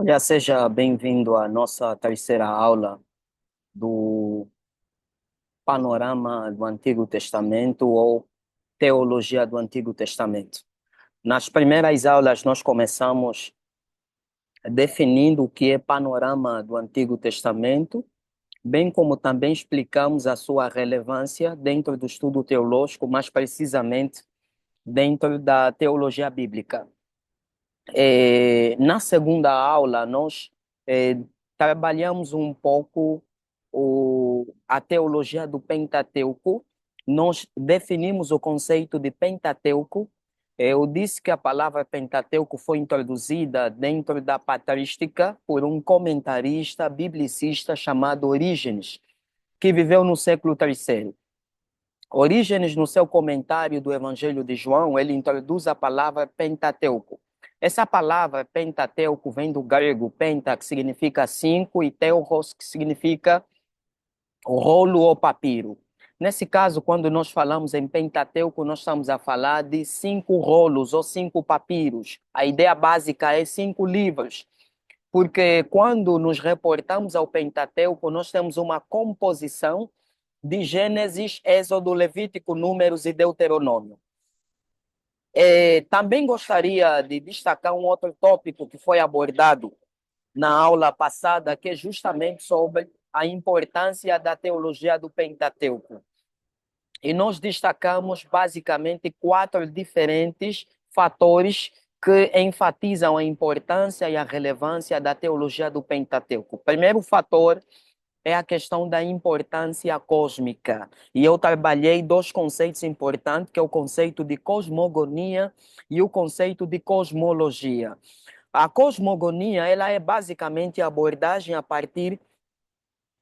Olha, seja bem-vindo à nossa terceira aula do Panorama do Antigo Testamento ou Teologia do Antigo Testamento. Nas primeiras aulas, nós começamos definindo o que é panorama do Antigo Testamento, bem como também explicamos a sua relevância dentro do estudo teológico, mais precisamente dentro da teologia bíblica. Na segunda aula, nós trabalhamos um pouco a teologia do Pentateuco. Nós definimos o conceito de Pentateuco. Eu disse que a palavra Pentateuco foi introduzida dentro da patrística por um comentarista biblicista chamado Orígenes, que viveu no século III. Orígenes, no seu comentário do Evangelho de João, ele introduz a palavra Pentateuco. Essa palavra Pentateuco vem do grego penta, que significa cinco, e teuros, que significa rolo ou papiro. Nesse caso, quando nós falamos em Pentateuco, nós estamos a falar de cinco rolos ou cinco papiros. A ideia básica é cinco livros, porque quando nos reportamos ao Pentateuco, nós temos uma composição de Gênesis, Êxodo, Levítico, Números e Deuteronômio. Também gostaria de destacar um outro tópico que foi abordado na aula passada, que é justamente sobre a importância da teologia do Pentateuco. E nós destacamos basicamente quatro diferentes fatores que enfatizam a importância e a relevância da teologia do Pentateuco. O primeiro fator é a questão da importância cósmica. E eu trabalhei dois conceitos importantes, que é o conceito de cosmogonia e o conceito de cosmologia. A cosmogonia, ela é basicamente a abordagem a partir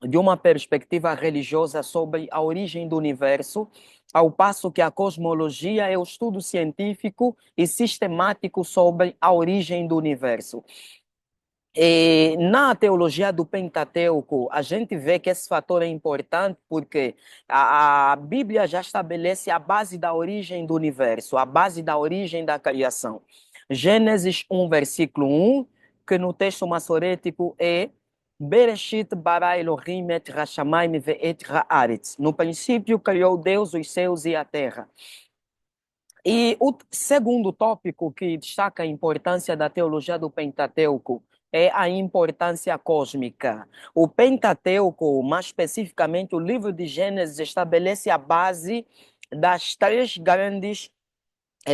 de uma perspectiva religiosa sobre a origem do universo, ao passo que a cosmologia é o estudo científico e sistemático sobre a origem do universo. E na teologia do Pentateuco, a gente vê que esse fator é importante porque a Bíblia já estabelece a base da origem do universo, a base da origem da criação. Gênesis 1, versículo 1, que no texto massorético é Bereshit bara Elohim et hashamayim ve'et haaretz. No princípio criou Deus os céus e a terra. E o segundo tópico que destaca a importância da teologia do Pentateuco é a importância cósmica. O Pentateuco, mais especificamente o livro de Gênesis, estabelece a base das três grandes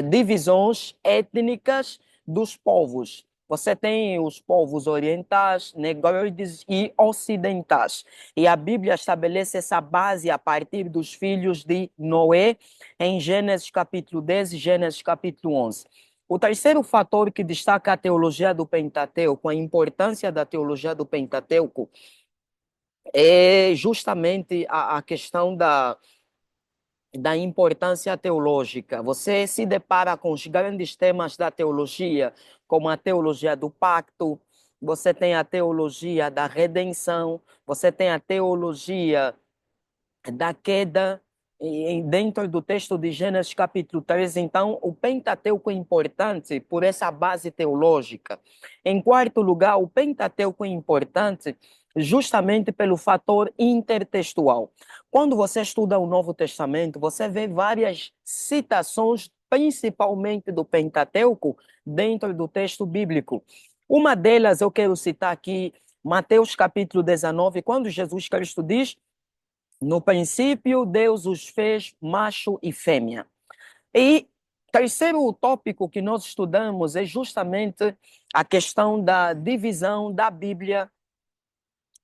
divisões étnicas dos povos. Você tem os povos orientais, negroides e ocidentais. E a Bíblia estabelece essa base a partir dos filhos de Noé, em Gênesis capítulo 10 e Gênesis capítulo 11. O terceiro fator que destaca a teologia do Pentateuco, a importância da teologia do Pentateuco, é justamente a questão da importância teológica. Você se depara com os grandes temas da teologia, como a teologia do pacto, você tem a teologia da redenção, você tem a teologia da queda dentro do texto de Gênesis capítulo 3. Então, o Pentateuco é importante por essa base teológica. Em quarto lugar, o Pentateuco é importante justamente pelo fator intertextual. Quando você estuda o Novo Testamento, você vê várias citações, principalmente do Pentateuco, dentro do texto bíblico. Uma delas eu quero citar aqui, Mateus capítulo 19, quando Jesus Cristo diz: no princípio, Deus os fez macho e fêmea. E terceiro tópico que nós estudamos é justamente a questão da divisão da Bíblia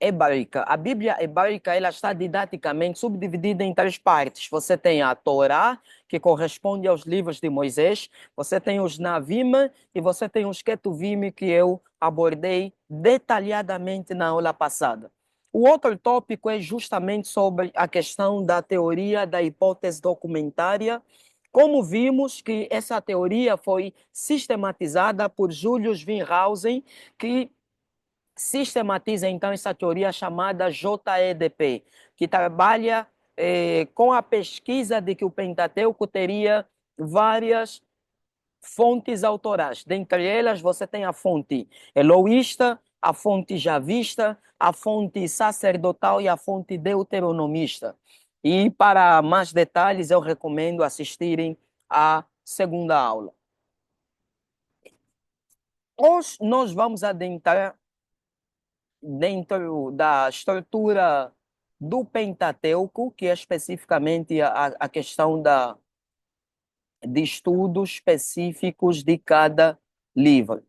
hebraica. A Bíblia hebraica ela está didaticamente subdividida em três partes. Você tem a Torá, que corresponde aos livros de Moisés, você tem os Navim e você tem os Ketuvim, que eu abordei detalhadamente na aula passada. O outro tópico é justamente sobre a questão da teoria da hipótese documentária. Como vimos que essa teoria foi sistematizada por Julius Windhausen, que sistematiza então essa teoria chamada JEDP, que trabalha com a pesquisa de que o Pentateuco teria várias fontes autorais. Dentre elas, você tem a fonte eloísta, a fonte javista, a fonte sacerdotal e a fonte deuteronomista. E para mais detalhes, eu recomendo assistirem à segunda aula. Hoje nós vamos adentrar dentro da estrutura do Pentateuco, que é especificamente a questão de estudos específicos de cada livro.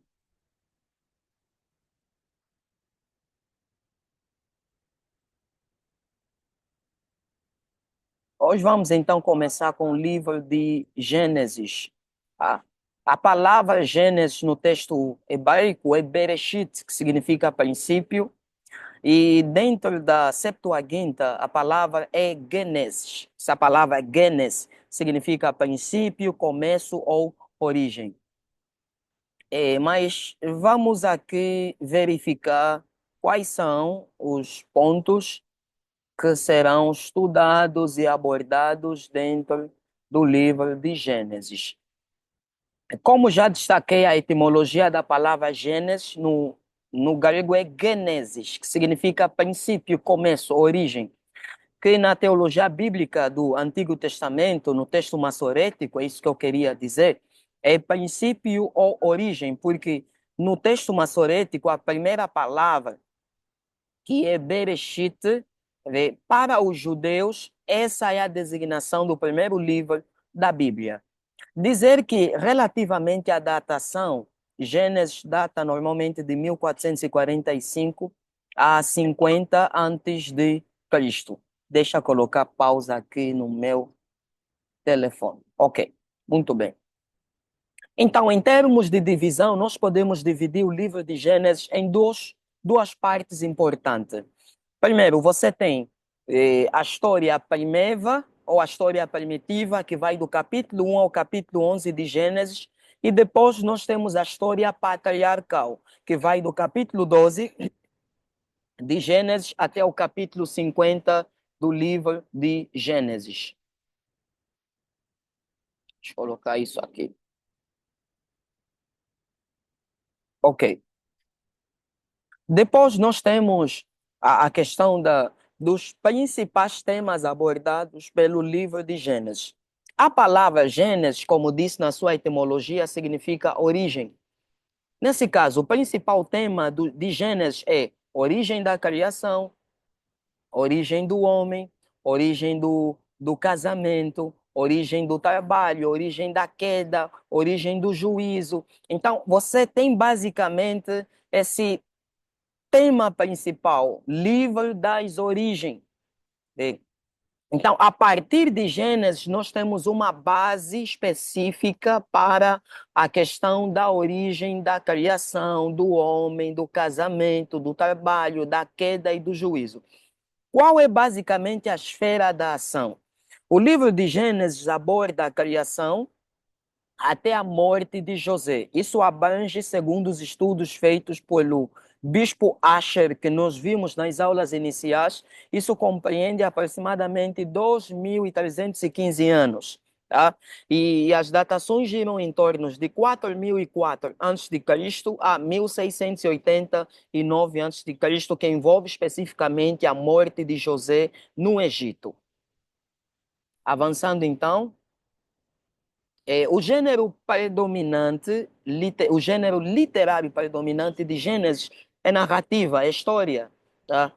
Hoje vamos então começar com o livro de Gênesis. A palavra Gênesis no texto hebraico é Bereshit, que significa princípio, e dentro da Septuaginta a palavra é Gênesis. Essa palavra Gênesis significa princípio, começo ou origem. Mas vamos aqui verificar quais são os pontos que serão estudados e abordados dentro do livro de Gênesis. Como já destaquei, a etimologia da palavra Gênesis no grego é Gênesis, que significa princípio, começo, origem. Que na teologia bíblica do Antigo Testamento, no texto massorético, é isso que eu queria dizer, é princípio ou origem, porque no texto massorético a primeira palavra, que é Bereshit, para os judeus, essa é a designação do primeiro livro da Bíblia. Dizer que, relativamente à datação, Gênesis data normalmente de 1445 a 50 antes de Cristo. Deixa eu colocar pausa aqui no meu telefone. Ok, muito bem. Então, em termos de divisão, nós podemos dividir o livro de Gênesis em duas partes importantes. Primeiro, você tem a história primeva, ou a história primitiva, que vai do capítulo 1 ao capítulo 11 de Gênesis, e depois nós temos a história patriarcal, que vai do capítulo 12 de Gênesis até o capítulo 50 do livro de Gênesis. Deixa eu colocar isso aqui. Ok. Depois nós temos a questão dos principais temas abordados pelo livro de Gênesis. A palavra Gênesis, como disse na sua etimologia, significa origem. Nesse caso, o principal tema de Gênesis é origem da criação, origem do homem, origem do casamento, origem do trabalho, origem da queda, origem do juízo. Então, você tem basicamente esse tema principal, livro das origens. Então, a partir de Gênesis, nós temos uma base específica para a questão da origem da criação, do homem, do casamento, do trabalho, da queda e do juízo. Qual é basicamente a esfera da ação? O livro de Gênesis aborda a criação até a morte de José. Isso abrange, segundo os estudos feitos pelo bispo Asher, que nós vimos nas aulas iniciais, isso compreende aproximadamente 2.315 anos. Tá? E as datações giram em torno de 4004 a.C. a 1689 a.C., que envolve especificamente a morte de José no Egito. Avançando então, o gênero predominante, o gênero literário predominante de Gênesis é narrativa, é história. Tá?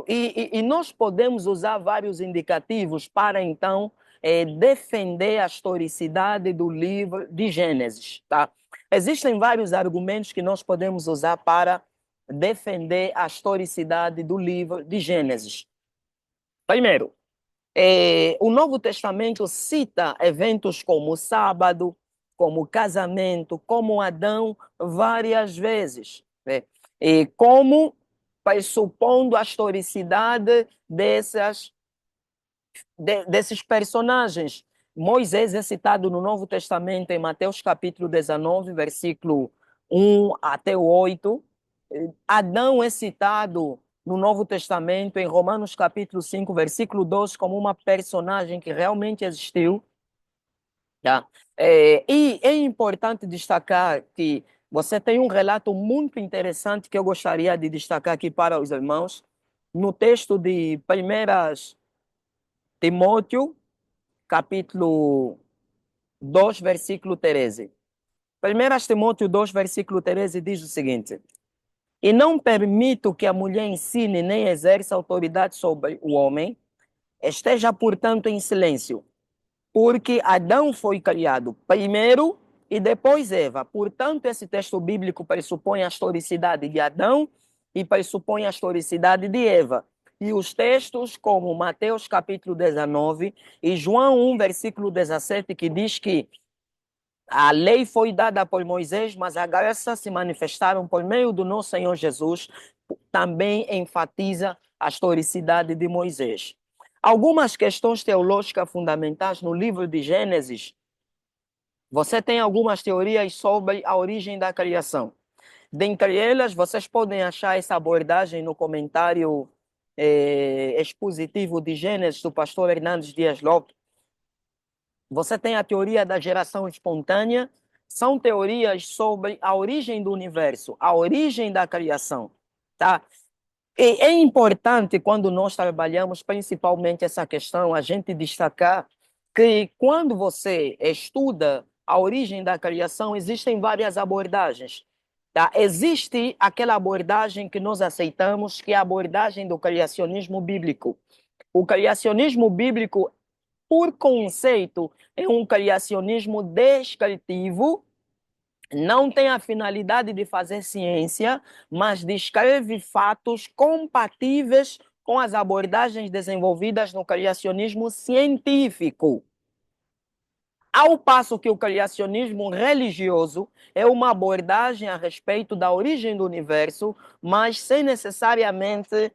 E nós podemos usar vários indicativos para, então, defender a historicidade do livro de Gênesis. Tá? Existem vários argumentos que nós podemos usar para defender a historicidade do livro de Gênesis. Primeiro, o Novo Testamento cita eventos como o sábado, como o casamento, como Adão, várias vezes, né? E como pressupondo a historicidade desses personagens. Moisés é citado no Novo Testamento em Mateus capítulo 19, versículo 1 até o 8. Adão é citado no Novo Testamento em Romanos capítulo 5, versículo 2, como uma personagem que realmente existiu. Tá? E é importante destacar que você tem um relato muito interessante que eu gostaria de destacar aqui para os irmãos, no texto de 1 Timóteo, capítulo 2, versículo 13. 1 Timóteo 2, versículo 13 diz o seguinte: E não permito que a mulher ensine nem exerça autoridade sobre o homem, esteja, portanto, em silêncio, porque Adão foi criado primeiro e depois Eva. Portanto, esse texto bíblico pressupõe a historicidade de Adão e pressupõe a historicidade de Eva. E os textos como Mateus capítulo 19 e João 1, versículo 17, que diz que a lei foi dada por Moisés, mas a graça se manifestaram por meio do nosso Senhor Jesus, também enfatiza a historicidade de Moisés. Algumas questões teológicas fundamentais no livro de Gênesis. Você tem algumas teorias sobre a origem da criação. Dentre elas, vocês podem achar essa abordagem no comentário expositivo de Gênesis do pastor Hernandes Dias Lopes. Você tem a teoria da geração espontânea, são teorias sobre a origem do universo, a origem da criação, tá? E é importante, quando nós trabalhamos principalmente essa questão, a gente destacar que quando você estuda a origem da criação, existem várias abordagens. Tá? Existe aquela abordagem que nós aceitamos, que é a abordagem do criacionismo bíblico. O criacionismo bíblico, por conceito, é um criacionismo descritivo, não tem a finalidade de fazer ciência, mas descreve fatos compatíveis com as abordagens desenvolvidas no criacionismo científico. Ao passo que o criacionismo religioso é uma abordagem a respeito da origem do universo, mas sem necessariamente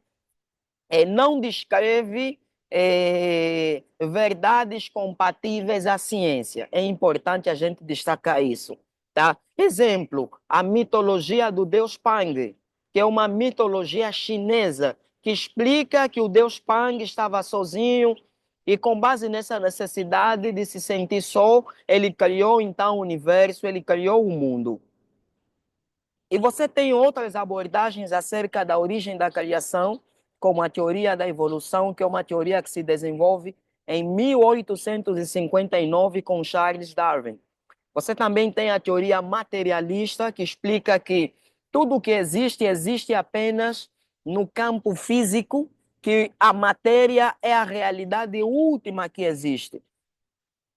não descreve verdades compatíveis à ciência. É importante a gente destacar isso. Tá? Exemplo, a mitologia do deus Pang, que é uma mitologia chinesa, que explica que o deus Pang estava sozinho e, com base nessa necessidade de se sentir só, ele criou então o universo, ele criou o mundo. E você tem outras abordagens acerca da origem da criação, como a teoria da evolução, que é uma teoria que se desenvolve em 1859 com Charles Darwin. Você também tem a teoria materialista, que explica que tudo que existe, existe apenas no campo físico, que a matéria é a realidade última que existe.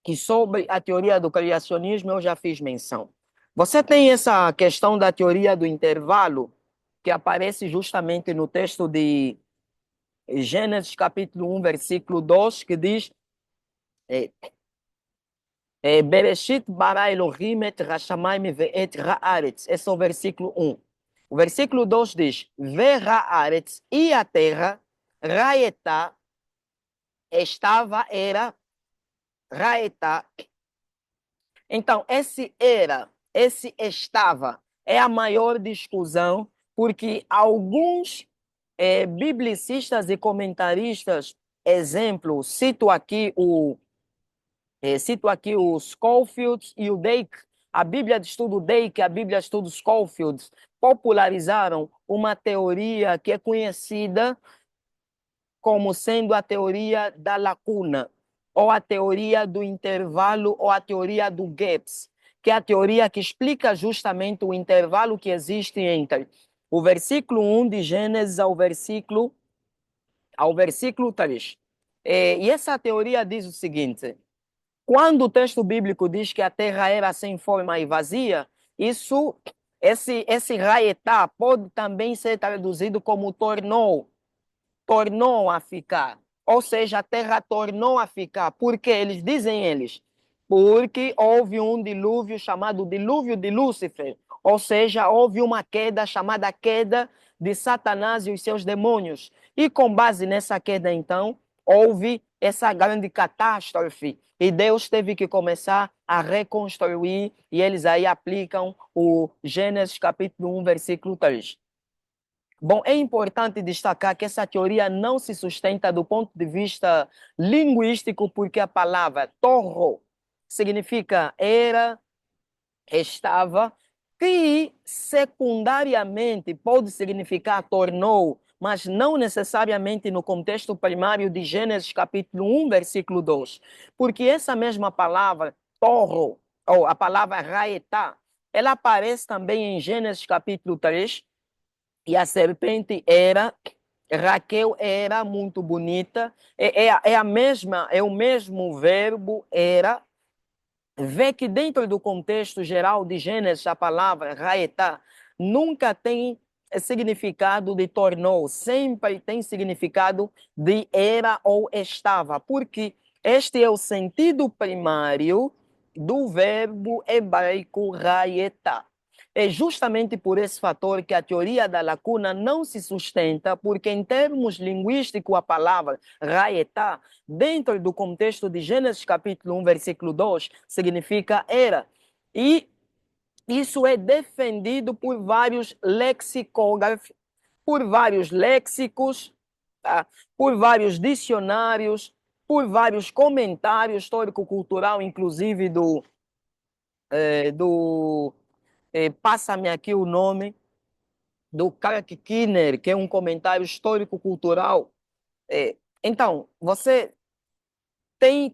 Que sobre a teoria do criacionismo eu já fiz menção. Você tem essa questão da teoria do intervalo, que aparece justamente no texto de Gênesis capítulo 1, versículo 2, que diz Bereshit bara Elohim et hashamayim ve'et haaretz. Esse é o versículo 1. O versículo 2 diz Ve haaretz, e a terra, raetá, estava, era, raetá. Então, esse era, esse estava, é a maior discussão, porque alguns biblicistas e comentaristas, exemplo, cito aqui o Scofield e o Dake, a Bíblia de Estudo Dake e a Bíblia de Estudo Scofield popularizaram uma teoria que é conhecida como sendo a teoria da lacuna, ou a teoria do intervalo, ou a teoria do gaps, que é a teoria que explica justamente o intervalo que existe entre o versículo 1 de Gênesis ao versículo 3. E essa teoria diz o seguinte: quando o texto bíblico diz que a terra era sem forma e vazia, esse raetá pode também ser traduzido como tornou a ficar. Ou seja, a terra tornou a ficar. Por quê? Eles, porque houve um dilúvio chamado dilúvio de Lúcifer. Ou seja, houve uma queda chamada queda de Satanás e os seus demônios. E com base nessa queda, então, houve essa grande catástrofe. E Deus teve que começar a reconstruir, e eles aí aplicam o Gênesis capítulo 1, versículo 3. Bom, é importante destacar que essa teoria não se sustenta do ponto de vista linguístico, porque a palavra torro significa era, estava, que secundariamente pode significar tornou, mas não necessariamente no contexto primário de Gênesis capítulo 1, versículo 2. Porque essa mesma palavra, torro, ou a palavra raetá, ela aparece também em Gênesis capítulo 3, e a serpente era, Raquel era muito bonita, é o mesmo verbo era. Vê que dentro do contexto geral de Gênesis, a palavra raetá nunca tem significado de tornou, sempre tem significado de era ou estava, porque este é o sentido primário do verbo hebraico raetá. É justamente por esse fator que a teoria da lacuna não se sustenta, porque em termos linguísticos a palavra raetá, dentro do contexto de Gênesis capítulo 1, versículo 2, significa era. E isso é defendido por vários lexicógrafos, por vários léxicos, tá? Por vários dicionários, por vários comentários histórico-cultural, inclusive passa-me aqui o nome, do Karl Kinner, que é um comentário histórico-cultural. Então, você tem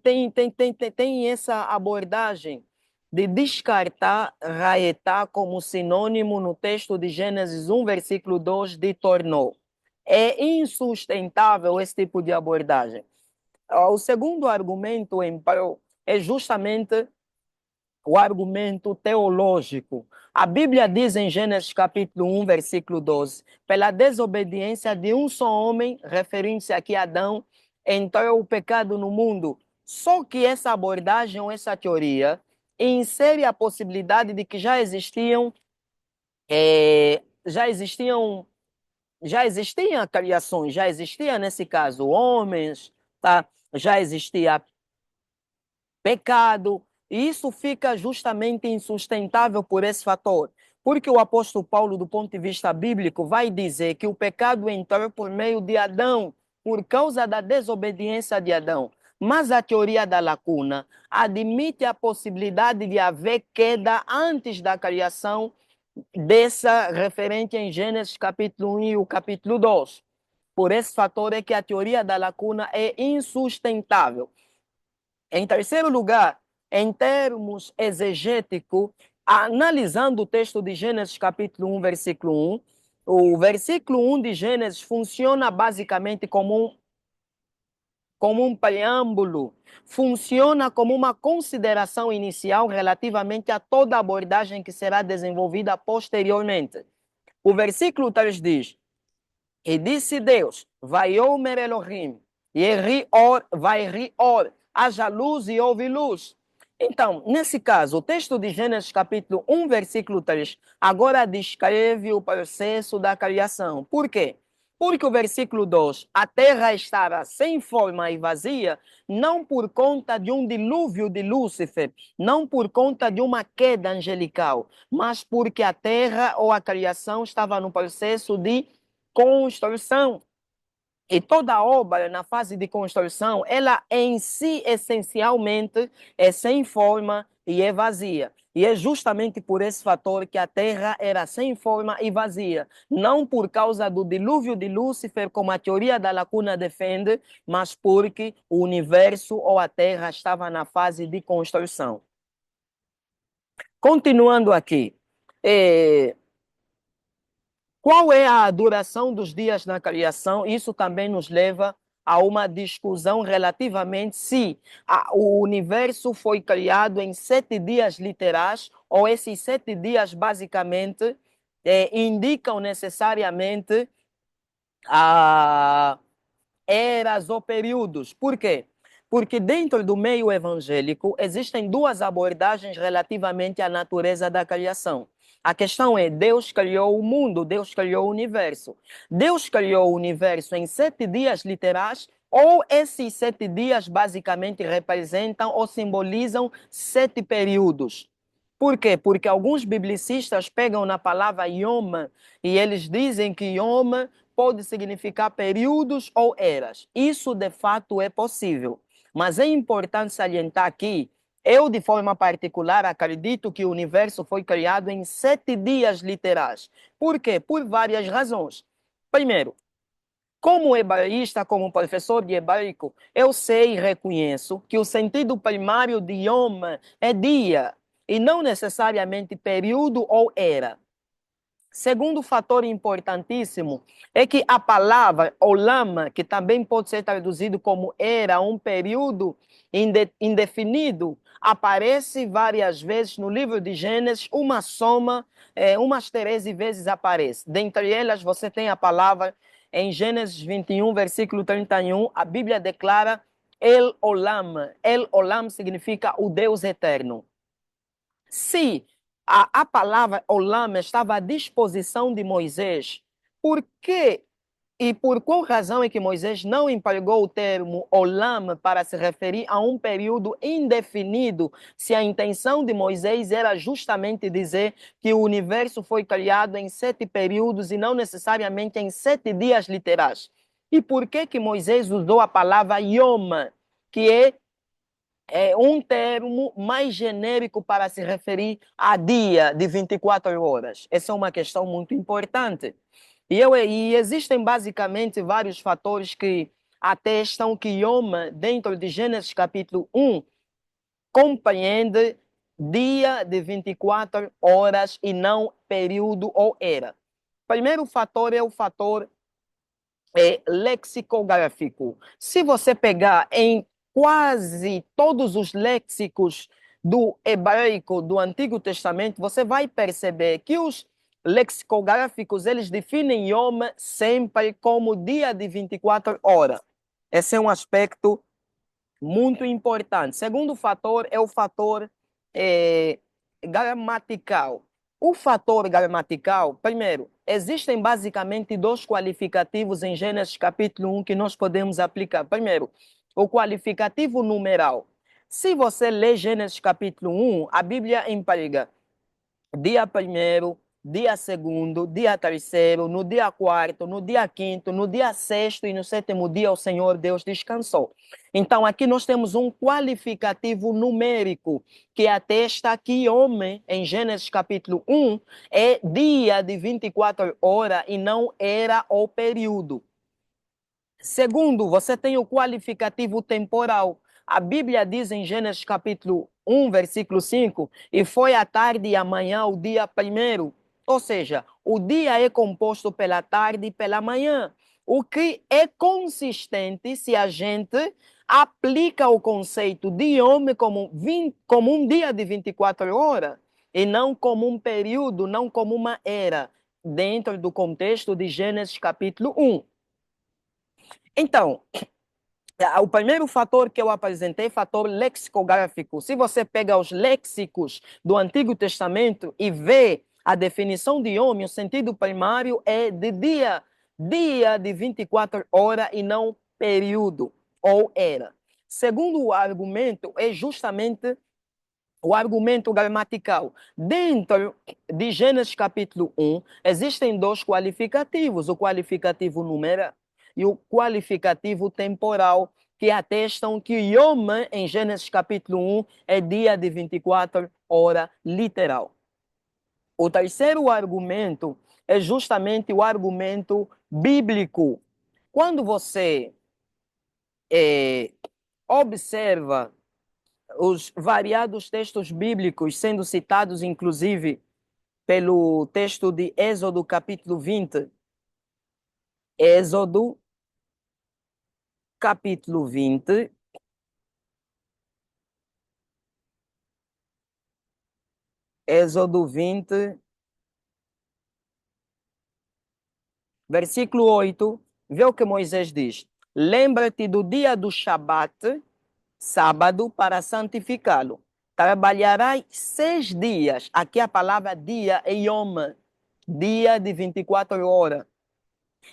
essa abordagem de descartar raetá como sinônimo no texto de Gênesis 1, versículo 2, de tornou. É insustentável esse tipo de abordagem. O segundo argumento em prol é justamente o argumento teológico. A Bíblia diz em Gênesis capítulo 1, versículo 12, pela desobediência de um só homem, referindo-se aqui a Adão, entrou o pecado no mundo. Só que essa abordagem ou essa teoria insere a possibilidade de que já existiam, já existiam criações, já existia nesse caso homens, tá? Já existia pecado, e isso fica justamente insustentável por esse fator. Porque o apóstolo Paulo, do ponto de vista bíblico, vai dizer que o pecado entrou por meio de Adão, por causa da desobediência de Adão. Mas a teoria da lacuna admite a possibilidade de haver queda antes da criação dessa referente em Gênesis capítulo 1 e o capítulo 2. Por esse fator é que a teoria da lacuna é insustentável. Em terceiro lugar, em termos exegéticos, analisando o texto de Gênesis capítulo 1, versículo 1, o versículo 1 de Gênesis funciona basicamente como um preâmbulo, funciona como uma consideração inicial relativamente a toda a abordagem que será desenvolvida posteriormente. O versículo 3 diz: E disse Deus, vai Omer Elohim, e Rior, vai Rior, haja luz e houve luz. Então, nesse caso, o texto de Gênesis capítulo 1, versículo 3, agora descreve o processo da criação. Por quê? Porque o versículo 2, a terra estava sem forma e vazia, não por conta de um dilúvio de Lúcifer, não por conta de uma queda angelical, mas porque a terra ou a criação estava no processo de construção. E toda obra na fase de construção, ela em si, essencialmente, é sem forma e é vazia. E é justamente por esse fator que a terra era sem forma e vazia. Não por causa do dilúvio de Lúcifer, como a teoria da lacuna defende, mas porque o universo ou a terra estava na fase de construção. Continuando aqui. Qual é a duração dos dias na criação? Isso também nos leva a uma discussão relativamente se o universo foi criado em 7 dias literais ou esses 7 dias basicamente indicam necessariamente eras ou períodos. Por quê? Porque dentro do meio evangélico existem duas abordagens relativamente à natureza da criação. A questão é, Deus criou o mundo, Deus criou o universo. Deus criou o universo em 7 dias literais, ou esses 7 dias basicamente representam ou simbolizam 7 períodos. Por quê? Porque alguns biblicistas pegam na palavra Yom e eles dizem que Yom pode significar períodos ou eras. Isso de fato é possível. Mas é importante salientar aqui Eu, de forma particular, acredito que o universo foi criado em 7 dias literais. Por quê? Por várias razões. Primeiro, como hebraísta, como professor de hebraico, eu sei e reconheço que o sentido primário de Yom é dia, e não necessariamente período ou era. Segundo fator importantíssimo é que a palavra olam, que também pode ser traduzido como era, um período indefinido, aparece várias vezes no livro de Gênesis, uma soma, umas 13 vezes aparece. Dentre elas, você tem a palavra em Gênesis 21, versículo 31, a Bíblia declara El Olam. El Olam significa o Deus eterno. Se a palavra Olam estava à disposição de Moisés, por que e por qual razão é que Moisés não empregou o termo Olam para se referir a um período indefinido, se a intenção de Moisés era justamente dizer que o universo foi criado em 7 períodos e não necessariamente em 7 dias literais? E por que que Moisés usou a palavra Yom, que é um termo mais genérico para se referir a dia de 24 horas? Essa é uma questão muito importante. E existem basicamente vários fatores que atestam que Yom, dentro de Gênesis capítulo 1, compreende dia de 24 horas e não período ou era. Primeiro fator é o fator lexicográfico. Se você pegar em quase todos os léxicos do hebraico do Antigo Testamento, você vai perceber que os lexicográficos, eles definem Yom sempre como dia de 24 horas. Esse é um aspecto muito importante. Segundo fator é o fator gramatical. O fator gramatical, primeiro, existem basicamente dois qualificativos em Gênesis capítulo 1 que nós podemos aplicar. Primeiro, o qualificativo numeral. Se você lê Gênesis capítulo 1, a Bíblia emprega dia primeiro, dia segundo, dia terceiro, no dia quarto, no dia quinto, no dia sexto e no sétimo dia o Senhor Deus descansou. Então aqui nós temos um qualificativo numérico que atesta que homem, em Gênesis capítulo 1, é dia de 24 horas e não era ou período. Segundo, você tem o qualificativo temporal. A Bíblia diz em Gênesis capítulo 1, versículo 5, e foi a tarde e amanhã o dia primeiro. Ou seja, o dia é composto pela tarde e pela manhã, o que é consistente se a gente aplica o conceito de homem como um dia de 24 horas, e não como um período, não como uma era, dentro do contexto de Gênesis capítulo 1. Então, o primeiro fator que eu apresentei é o fator lexicográfico. Se você pega os léxicos do Antigo Testamento e vê a definição de homem, o sentido primário é de dia, dia de 24 horas e não período ou era. Segundo o argumento, é justamente o argumento gramatical. Dentro de Gênesis capítulo 1, existem dois qualificativos, o qualificativo numeral e o qualificativo temporal, que atestam que Yom, em Gênesis capítulo 1, é dia de 24 horas literal. O terceiro argumento é justamente o argumento bíblico. Quando você observa os variados textos bíblicos sendo citados, inclusive, pelo texto de Êxodo, capítulo 20. Êxodo, capítulo 20. Êxodo 20, versículo 8. Vê o que Moisés diz. Lembra-te do dia do Shabat, sábado, para santificá-lo. Trabalharás 6 dias. Aqui a palavra dia é Yom, dia de 24 horas.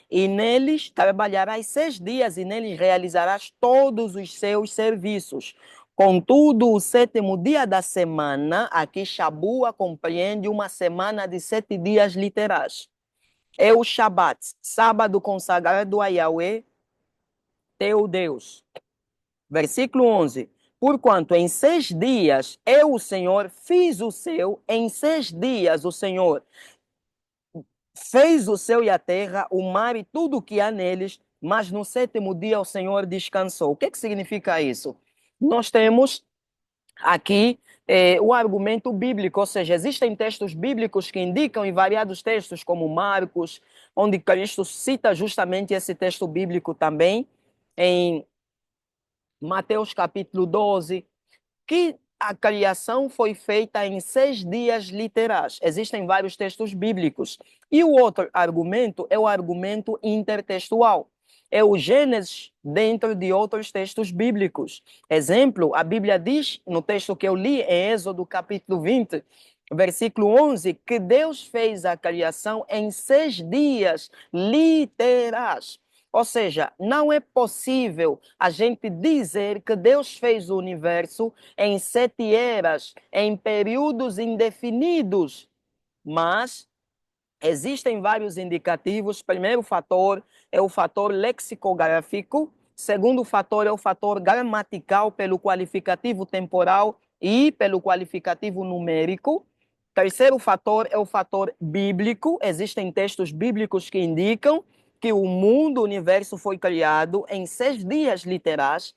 E neles trabalharás 6 dias, e neles realizarás todos os seus serviços. Contudo, o sétimo dia da semana, aqui Shabua compreende uma semana de 7 dias literais. É o Shabat, sábado consagrado a Yahweh, teu Deus. Versículo 11. Porquanto em 6 dias eu, o Senhor, fiz o céu, em 6 dias o Senhor fez o céu e a terra, o mar e tudo o que há neles, mas no sétimo dia o Senhor descansou. O que significa isso? Nós temos aqui o argumento bíblico, ou seja, existem textos bíblicos que indicam em variados textos, como Marcos, onde Cristo cita justamente esse texto bíblico também, em Mateus capítulo 12, que a criação foi feita em 6 dias literais. Existem vários textos bíblicos. E o outro argumento é o argumento intertextual. É o Gênesis dentro de outros textos bíblicos. Exemplo, a Bíblia diz, no texto que eu li, em Êxodo capítulo 20, versículo 11, que Deus fez a criação em 6 dias literais. Ou seja, não é possível a gente dizer que Deus fez o universo em 7 eras, em períodos indefinidos, mas existem vários indicativos. Primeiro fator é o fator lexicográfico, segundo fator é o fator gramatical pelo qualificativo temporal e pelo qualificativo numérico. Terceiro fator é o fator bíblico. Existem textos bíblicos que indicam que o mundo, o universo foi criado em 6 dias literais.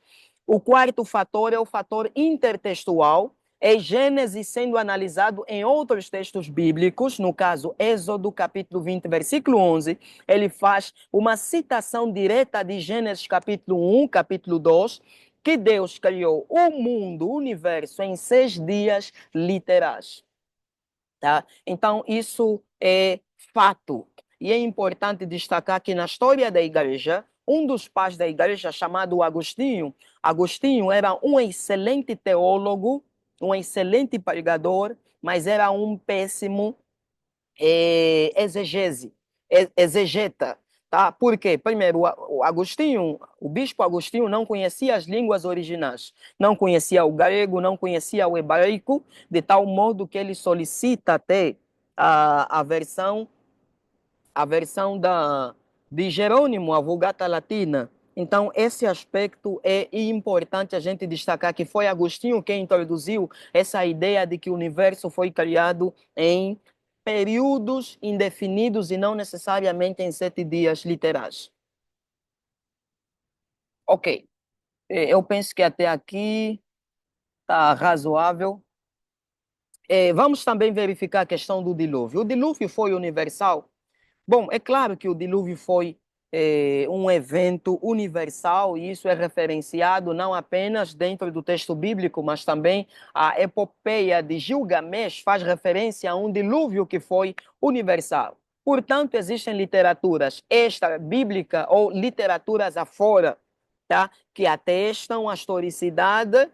O quarto fator é o fator intertextual, é Gênesis sendo analisado em outros textos bíblicos, no caso Êxodo capítulo 20, versículo 11, ele faz uma citação direta de Gênesis capítulo 1, capítulo 2, que Deus criou o mundo, o universo, em 6 dias literais. Tá? Então, isso é fato. E é importante destacar que na história da igreja, um dos pais da igreja, chamado Agostinho, Agostinho era um excelente teólogo, um excelente pregador, mas era um péssimo exegeta. Tá? Por quê? Primeiro, o Agostinho, o bispo Agostinho não conhecia as línguas originais, não conhecia o grego, não conhecia o hebraico, de tal modo que ele solicita até a versão de Jerônimo, a Vulgata Latina. Então, esse aspecto é importante a gente destacar, que foi Agostinho quem introduziu essa ideia de que o universo foi criado em períodos indefinidos e não necessariamente em 7 dias literais. Ok, eu penso que até aqui está razoável. Vamos também verificar a questão do dilúvio. O dilúvio foi universal? Bom, é claro que o dilúvio foi um evento universal e isso é referenciado não apenas dentro do texto bíblico, mas também a epopeia de Gilgamesh faz referência a um dilúvio que foi universal. Portanto, existem literaturas extra-bíblicas ou literaturas afora, tá? Que atestam a historicidade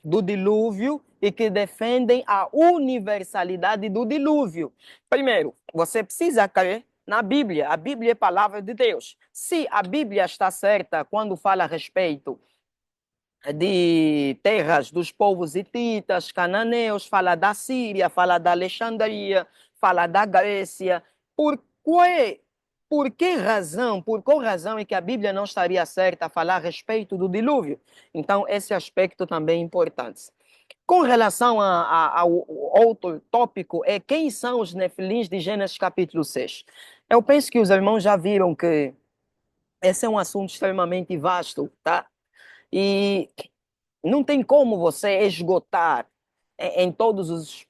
do dilúvio e que defendem a universalidade do dilúvio. Primeiro, você precisa crer na Bíblia. A Bíblia é a palavra de Deus. Se a Bíblia está certa quando fala a respeito de terras dos povos hititas, cananeus, fala da Síria, fala da Alexandria, fala da Grécia, por que razão, por qual razão é que a Bíblia não estaria certa a falar a respeito do dilúvio? Então, esse aspecto também é importante. Com relação ao outro tópico, é quem são os nefilins de Gênesis capítulo 6. Eu penso que os irmãos já viram que esse é um assunto extremamente vasto, tá? E não tem como você esgotar em todos os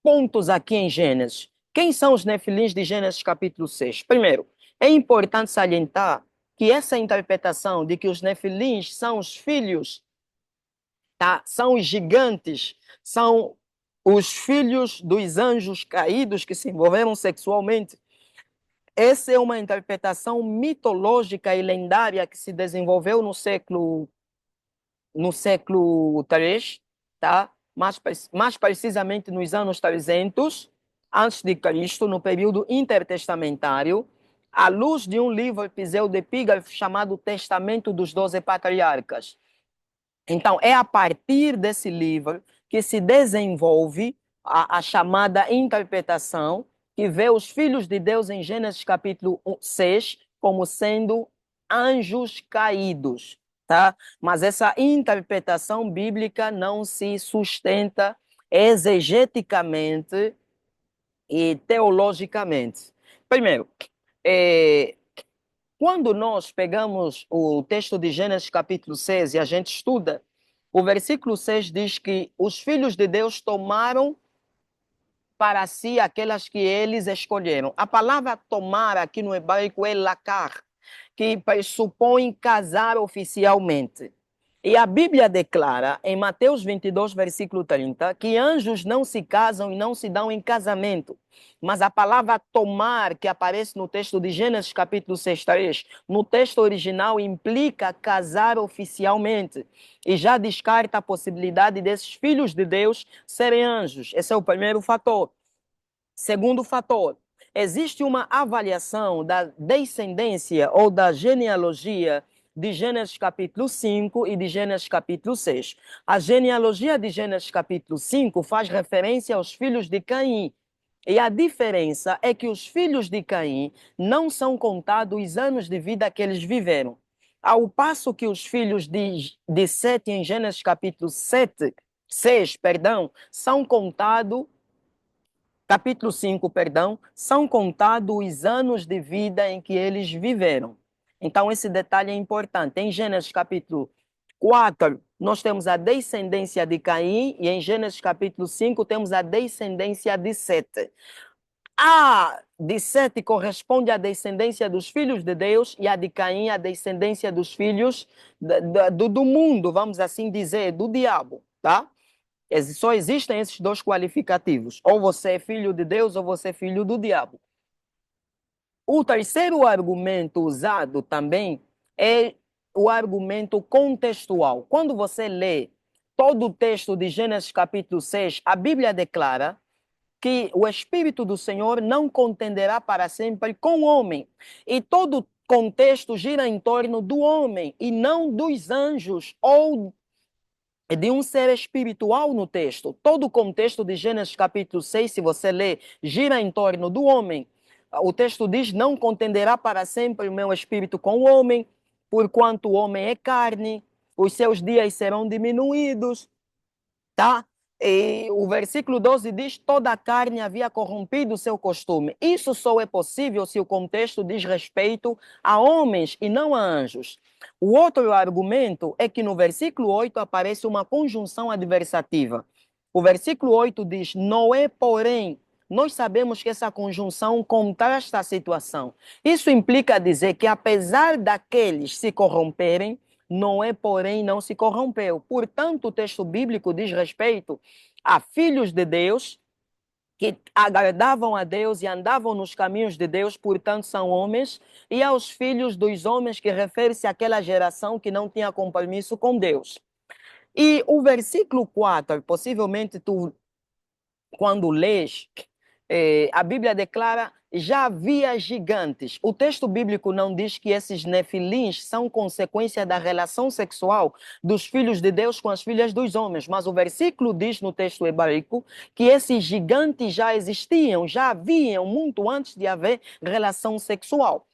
pontos aqui em Gênesis. Quem são os nefilins de Gênesis capítulo 6? Primeiro, é importante salientar que essa interpretação de que os nefilins são os filhos, tá? São os gigantes, são os filhos dos anjos caídos que se envolveram sexualmente. Essa é uma interpretação mitológica e lendária que se desenvolveu no século III, tá? Mais precisamente nos anos 300 antes de Cristo, no período intertestamentário, à luz de um livro pseudepígrafo chamado Testamento dos 12 Patriarcas. Então, é a partir desse livro que se desenvolve a chamada interpretação, que vê os filhos de Deus em Gênesis capítulo 6 como sendo anjos caídos. tá? Mas essa interpretação bíblica não se sustenta exegeticamente e teologicamente. Primeiro, eh, quando nós pegamos o texto de Gênesis capítulo 6 e a gente estuda, o versículo 6 diz que os filhos de Deus tomaram para si aquelas que eles escolheram. A palavra tomar aqui no hebraico é lakar, que pressupõe casar oficialmente. E a Bíblia declara, em Mateus 22, versículo 30, que anjos não se casam e não se dão em casamento. Mas a palavra tomar, que aparece no texto de Gênesis capítulo 6, 3, no texto original implica casar oficialmente. E já descarta a possibilidade desses filhos de Deus serem anjos. Esse é o primeiro fator. Segundo fator, existe uma avaliação da descendência ou da genealogia de Gênesis capítulo 5 e de Gênesis capítulo 6. A genealogia de Gênesis capítulo 5 faz referência aos filhos de Caim. E a diferença é que os filhos de Caim não são contados os anos de vida que eles viveram. Ao passo que os filhos de Sete em Gênesis capítulo 6, são contados capítulo 5, perdão, são contados os anos de vida em que eles viveram. Então, esse detalhe é importante. Em Gênesis capítulo 4, nós temos a descendência de Caim, e em Gênesis capítulo 5, temos a descendência de Sete. A de Sete corresponde à descendência dos filhos de Deus, e a de Caim, à descendência dos filhos do mundo, vamos assim dizer, do diabo, tá? Só existem esses dois qualificativos. Ou você é filho de Deus ou você é filho do diabo. O terceiro argumento usado também é o argumento contextual. Quando você lê todo o texto de Gênesis capítulo 6, a Bíblia declara que o Espírito do Senhor não contenderá para sempre com o homem. E todo o contexto gira em torno do homem e não dos anjos ou de um ser espiritual no texto. Todo o contexto de Gênesis capítulo 6, se você ler, gira em torno do homem. O texto diz: não contenderá para sempre o meu espírito com o homem, porquanto o homem é carne, os seus dias serão diminuídos, tá? E o versículo 12 diz: toda a carne havia corrompido o seu costume. Isso só é possível se o contexto diz respeito a homens e não a anjos. O outro argumento é que no versículo 8 aparece uma conjunção adversativa. O versículo 8 diz: Noé, porém, nós sabemos que essa conjunção contrasta a situação. Isso implica dizer que, apesar daqueles se corromperem, Noé, porém, não se corrompeu. Portanto, o texto bíblico diz respeito a filhos de Deus que agradavam a Deus e andavam nos caminhos de Deus, portanto, são homens, e aos filhos dos homens, que refere-se àquela geração que não tinha compromisso com Deus. E o versículo 4, possivelmente tu, quando lês, a Bíblia declara: já havia gigantes. O texto bíblico não diz que esses nefilins são consequência da relação sexual dos filhos de Deus com as filhas dos homens, mas o versículo diz no texto hebraico que esses gigantes já existiam, já haviam muito antes de haver relação sexual.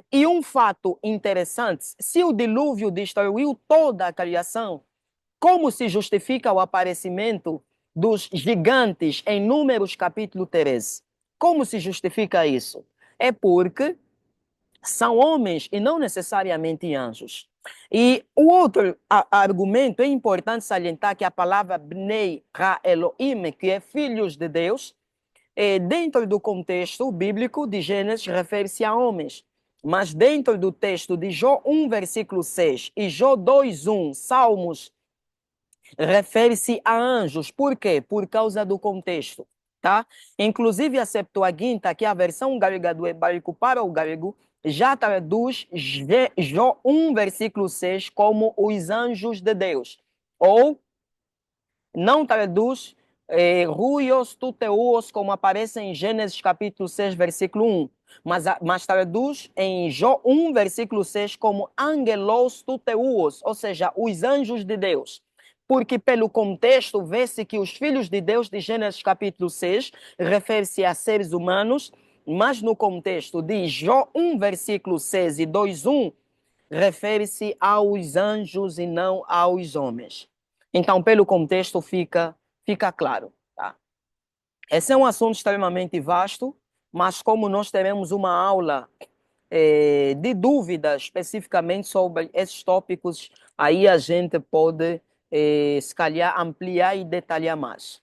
E um fato interessante: se o dilúvio destruiu toda a criação, como se justifica o aparecimento dos gigantes em Números capítulo 13? Como se justifica isso? É porque são homens e não necessariamente anjos. E o outro argumento, é importante salientar que a palavra Bnei Ha-Elohim, que é filhos de Deus, dentro do contexto bíblico de Gênesis, refere-se a homens. Mas dentro do texto de Jó 1, versículo 6 e Jó 2, 1, Salmos, refere-se a anjos. Por quê? Por causa do contexto, tá? Inclusive a Septuaginta, que é a versão grega do hebraico para o grego, já traduz Jó 1, versículo 6 como os anjos de Deus. Ou não traduz ruios tuteus, como aparece em Gênesis capítulo 6, versículo 1. Mas traduz em Jó 1, versículo 6 como angelos tuteus, ou seja, os anjos de Deus. Porque pelo contexto vê-se que os filhos de Deus de Gênesis capítulo 6 refere-se a seres humanos, mas no contexto de Jó 1, versículo 6 e 2, 1, refere-se aos anjos e não aos homens. Então, pelo contexto, fica claro. Tá? Esse é um assunto extremamente vasto, mas como nós teremos uma aula de dúvidas especificamente sobre esses tópicos, aí a gente pode, se calhar, ampliar e detalhar mais.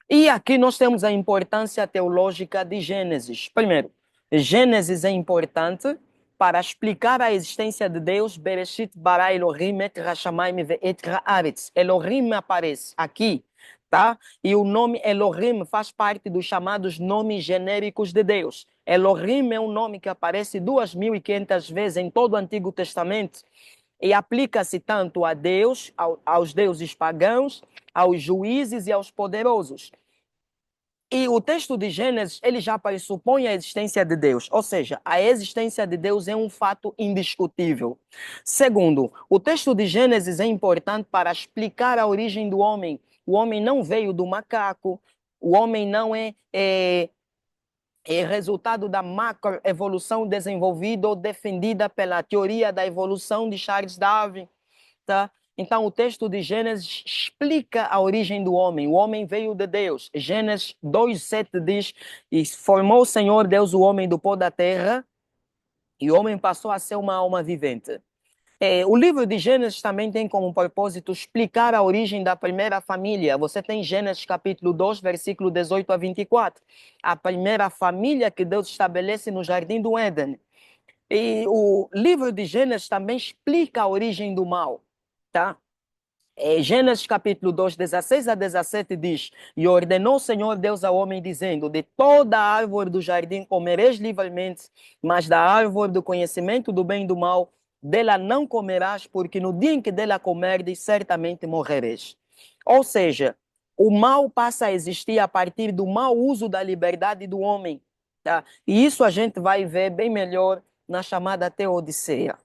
E aqui nós temos a importância teológica de Gênesis. Primeiro, Gênesis é importante para explicar a existência de Deus. Bereshit bara Elohim et hashamayim ve'et haaretz. Elohim aparece aqui, tá? E o nome Elohim faz parte dos chamados nomes genéricos de Deus. Elohim é um nome que aparece 2.500 vezes em todo o Antigo Testamento e aplica-se tanto a Deus, aos deuses pagãos, aos juízes e aos poderosos. E o texto de Gênesis, ele já pressupõe a existência de Deus, ou seja, a existência de Deus é um fato indiscutível. Segundo, o texto de Gênesis é importante para explicar a origem do homem. O homem não veio do macaco, o homem não é resultado da macroevolução desenvolvida ou defendida pela teoria da evolução de Charles Darwin. Tá? Então, o texto de Gênesis explica a origem do homem. O homem veio de Deus. Gênesis 2:7 diz: E formou o Senhor Deus o homem do pó da terra, e o homem passou a ser uma alma vivente. O livro de Gênesis também tem como propósito explicar a origem da primeira família. Você tem Gênesis capítulo 2, versículo 18 a 24. A primeira família que Deus estabelece no jardim do Éden. E o livro de Gênesis também explica a origem do mal. Tá? Gênesis capítulo 2, 16 a 17 diz: E ordenou o Senhor Deus ao homem, dizendo: De toda a árvore do jardim comereis livremente, mas da árvore do conhecimento do bem e do mal, dela não comerás, porque no dia em que dela comerdes, certamente morrereis. Ou seja, o mal passa a existir a partir do mau uso da liberdade do homem. Tá? E isso a gente vai ver bem melhor na chamada Teodiceia.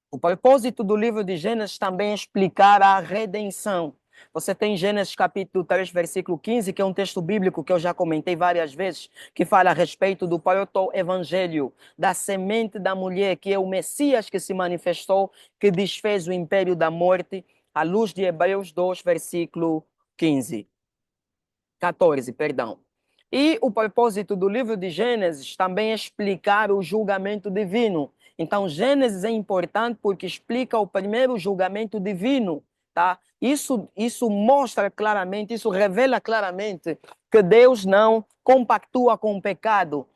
O propósito do livro de Gênesis também é explicar a redenção. Você tem Gênesis capítulo 3, versículo 15, que é um texto bíblico que eu já comentei várias vezes, que fala a respeito do proto-evangelho, da semente da mulher, que é o Messias que se manifestou, que desfez o império da morte, à luz de Hebreus 2, versículo 15. 14, perdão. E o propósito do livro de Gênesis também é explicar o julgamento divino. Então, Gênesis é importante porque explica o primeiro julgamento divino, tá? Isso mostra claramente, isso revela claramente que Deus não compactua com o pecado.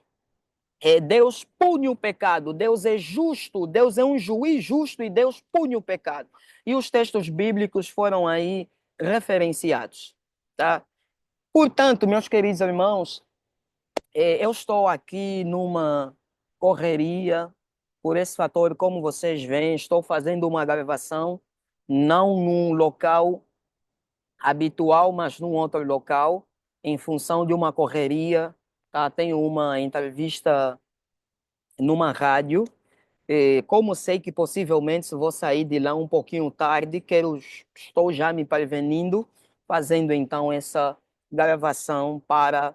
Deus pune o pecado, Deus é justo, Deus é um juiz justo e Deus pune o pecado. E os textos bíblicos foram aí referenciados, tá? Portanto, meus queridos irmãos, eu estou aqui numa correria por esse fator, como vocês veem, estou fazendo uma gravação, não num local habitual, mas num outro local, em função de uma correria. Tá? Tenho uma entrevista numa rádio. Como sei que possivelmente vou sair de lá um pouquinho tarde, estou já me prevenindo, fazendo então essa gravação para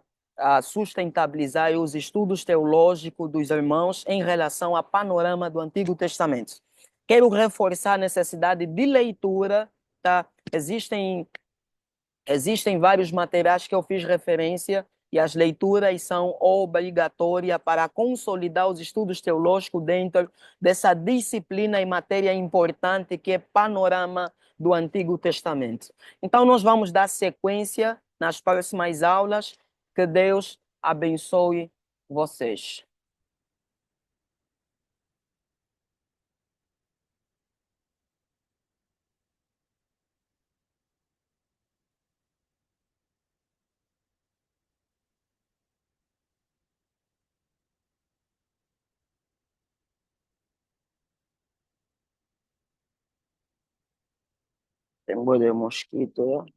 sustentabilizar os estudos teológicos dos irmãos em relação ao panorama do Antigo Testamento. Quero reforçar a necessidade de leitura, tá? Existem vários materiais que eu fiz referência e as leituras são obrigatórias para consolidar os estudos teológicos dentro dessa disciplina e matéria importante que é panorama do Antigo Testamento. Então, nós vamos dar sequência nas próximas aulas. Que Deus abençoe vocês. Tem de mosquito, ó.